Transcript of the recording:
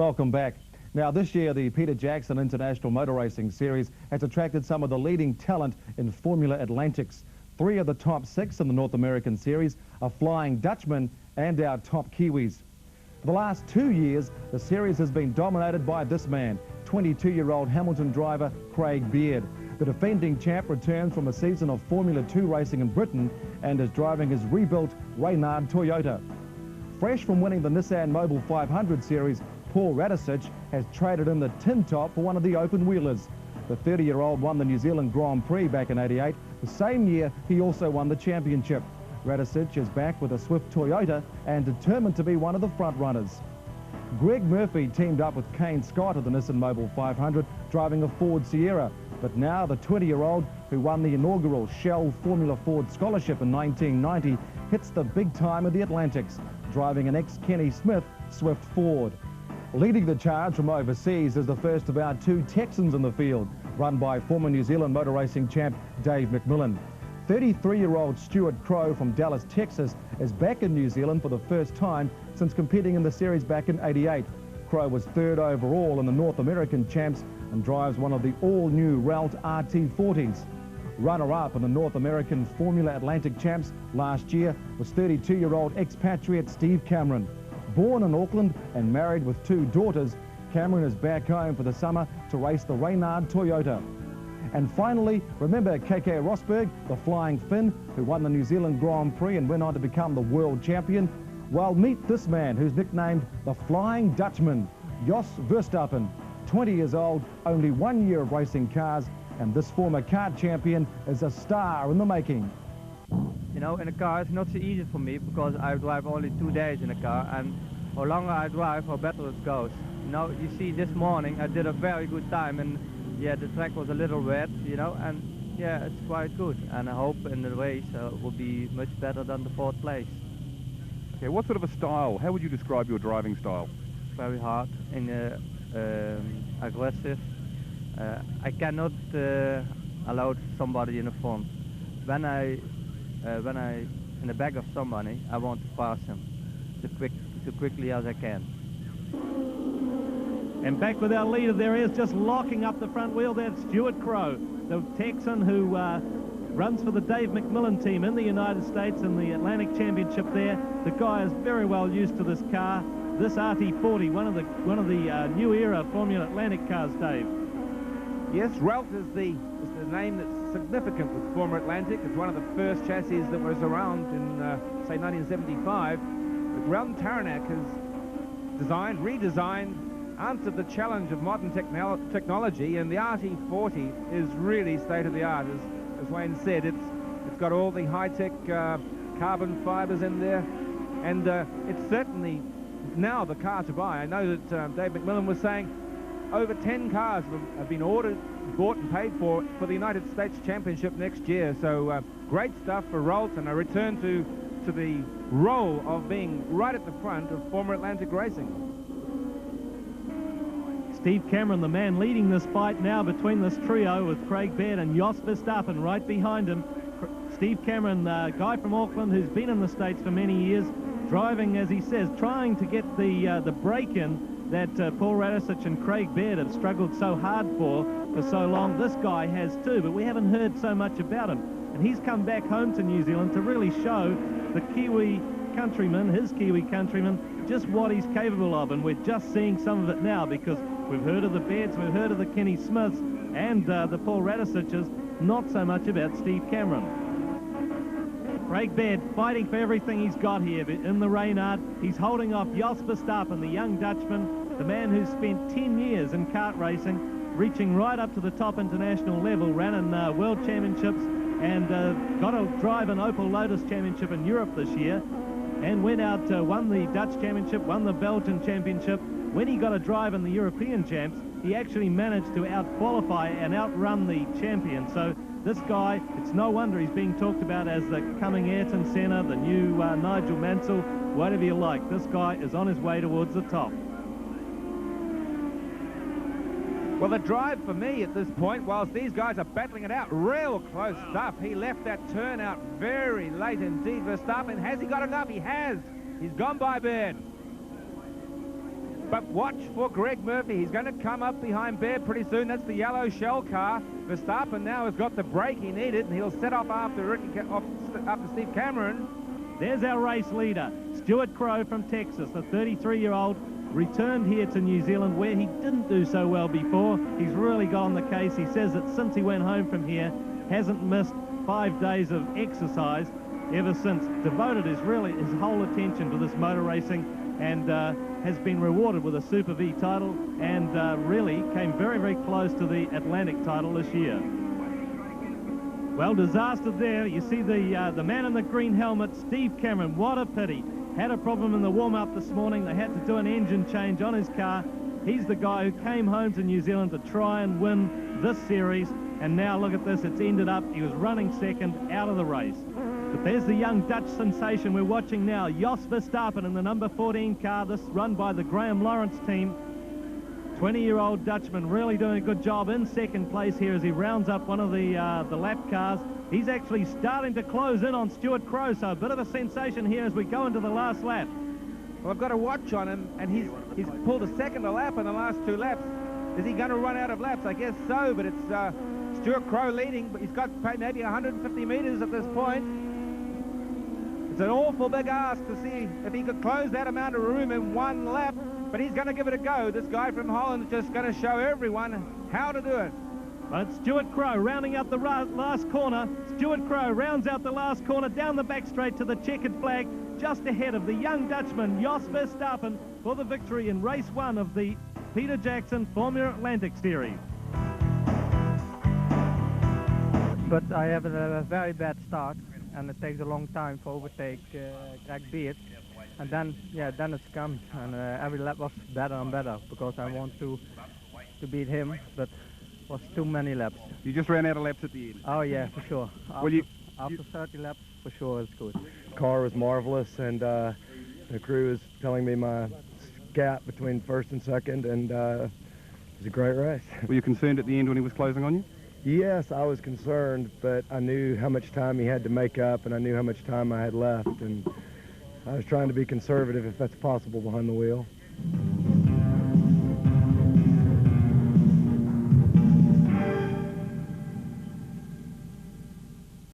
Welcome back. Now, this year, the Peter Jackson International Motor Racing Series has attracted some of the leading talent in Formula Atlantics. 3 of the top 6 in the North American Series are Flying Dutchmen and our top Kiwis. For the last 2 years, the series has been dominated by this man, 22-year-old Hamilton driver Graig Baird. The defending champ returns from a season of Formula 2 racing in Britain and is driving his rebuilt REYNARD Toyota. Fresh from winning the Nissan Mobile 500 series, Paul Radisich has traded in the tin top for one of the open wheelers. The 30-year-old won the New Zealand Grand Prix back in '88. The same year, he also won the championship. Radisich is back with a swift Toyota and determined to be one of the front runners. Greg Murphy teamed up with Kane Scott at the Nissan Mobile 500, driving a Ford Sierra. But now the 20-year-old, who won the inaugural Shell Formula Ford Scholarship in 1990, hits the big time of the Atlantics, driving an ex-Kenny Smith Swift Ford. Leading the charge from overseas is the first of our 2 Texans in the field, run by former New Zealand motor racing champ Dave McMillan. 33-year-old Stuart from Dallas, Texas, is back in New Zealand for the first time since competing in the series back in '88. Crow was 3rd overall in the North American champs and drives one of the all-new Ralt RT40s. Runner-up in the North American Formula Atlantic champs last year was 32-year-old expatriate Steve Cameron. Born in Auckland and married with 2 daughters, Cameron is back home for the summer to race the REYNARD Toyota. And finally, remember KK Rosberg, the Flying Finn, who won the New Zealand Grand Prix and went on to become the world champion? Well, meet this man who's nicknamed the Flying Dutchman, Jos Verstappen. 20 years old, only 1 year of racing cars, and this former kart champion is a star in the making. You know, in a car it's not so easy for me because I drive only 2 days in a car, and the longer I drive, the better it goes. You know, you see this morning I did a very good time, and yeah, the track was a little wet, you know, and yeah, it's quite good. And I hope in the race it will be much better than the 4th place. Okay, what sort of a style? How would you describe your driving style? Very hard and aggressive. I cannot allow somebody in the front. When I in the back of somebody, I want to pass him so quickly as I can. And back with our leader, there he is, just locking up the front wheel. That's Stuart, the Texan who runs for the Dave McMillan team in the United States in the Atlantic Championship there. The guy is very well used to this car. This RT40, one of the new era Formula Atlantic cars, Dave. Yes, Ralt is the name that's significant with Formula Atlantic. It's one of the first chassis that was around in, say, 1975. But Ralt and Taranaki has redesigned, answered the challenge of modern technology, and the RT40 is really state-of-the-art. As Wayne said, it's got all the high-tech carbon fibers in there, and it's certainly now the car to buy. I know that Dave McMillan was saying over 10 cars have been ordered, bought and paid for the United States Championship next year. So great stuff for Ralt, and a return to the role of being right at the front of Formula Atlantic racing. Steve Cameron, the man leading this fight now between this trio with Graig Baird and Jos Verstappen right behind him. Steve Cameron, guy from Auckland who's been in the States for many years, driving, as he says, trying to get the break-in that Paul Radisich and Graig Baird have struggled so hard for so long. This guy has too, but we haven't heard so much about him. And he's come back home to New Zealand to really show the Kiwi countrymen, his Kiwi countrymen, just what he's capable of. And we're just seeing some of it now, because we've heard of the Bairds, we've heard of the Kenny Smiths, and the Paul Radisiches, not so much about Steve Cameron. Graig Baird fighting for everything he's got here in the Reynard. He's holding off Jos Verstappen, the young Dutchman, the man who's spent 10 years in kart racing, reaching right up to the top international level, ran in World Championships, and got to drive an Opel Lotus Championship in Europe this year, and went out, won the Dutch Championship, won the Belgian Championship. When he got a drive in the European Champs, he actually managed to out-qualify and outrun the champion. So this guy, it's no wonder he's being talked about as the coming Ayrton Senna, the new Nigel Mansell, whatever you like. This guy is on his way towards the top. Well, the drive for me at this point, whilst these guys are battling it out, real close stuff. He left that turn out very late indeed. Verstappen, has he got enough? He has. He's gone by Baird. But watch for Greg Murphy. He's going to come up behind Baird pretty soon. That's the yellow shell car. Verstappen now has got the brake he needed, and he'll set off after Steve Cameron. There's our race leader, Stuart Crow from Texas, the 33-year-old, returned here to New Zealand where he didn't do so well before. He's really got on the case. He says that since he went home from here, hasn't missed 5 days of exercise ever since. Devoted his whole attention to this motor racing, and has been rewarded with a Super V title, and really came very, very close to the Atlantic title this year. Well, disaster there. You see the man in the green helmet, Steve Cameron. What a pity. Had a problem in the warm-up this morning. They had to do an engine change on his car. He's the guy who came home to New Zealand to try and win this series, and now look at this. It's ended up, he was running second out of the race. But there's the young Dutch sensation we're watching now, Jos Verstappen in the number 14 car, this run by the Graham Lawrence team. 20-year-old Dutchman really doing a good job in second place here as he rounds up one of the lap cars. He's actually starting to close in on Stuart Crow, so a bit of a sensation here as we go into the last lap. Well, I've got a watch on him, and he's pulled a second a lap in the last 2 laps. Is he going to run out of laps? I guess so, but it's Stuart Crow leading, but he's got maybe 150 meters at this point. It's an awful big ask to see if he could close that amount of room in 1 lap, but he's going to give it a go. This guy from Holland is just going to show everyone how to do it. But it's Stuart Crow rounding out the last corner. Stuart Crow rounds out the last corner down the back straight to the checkered flag, just ahead of the young Dutchman Jos Verstappen for the victory in race 1 of the Peter Jackson Formula Atlantic Series. But I have a very bad start, and it takes a long time to overtake Baird. And then it's come, and every lap was better and better because I want to beat him, but it was too many laps. You just ran out of laps at the end. Oh yeah, for sure. After 30 laps, for sure it's good. Car was marvelous, and the crew is telling me my gap between first and second, and it was a great race. Were you concerned at the end when he was closing on you? Yes, I was concerned, but I knew how much time he had to make up, and I knew how much time I had left, and I was trying to be conservative if that's possible behind the wheel.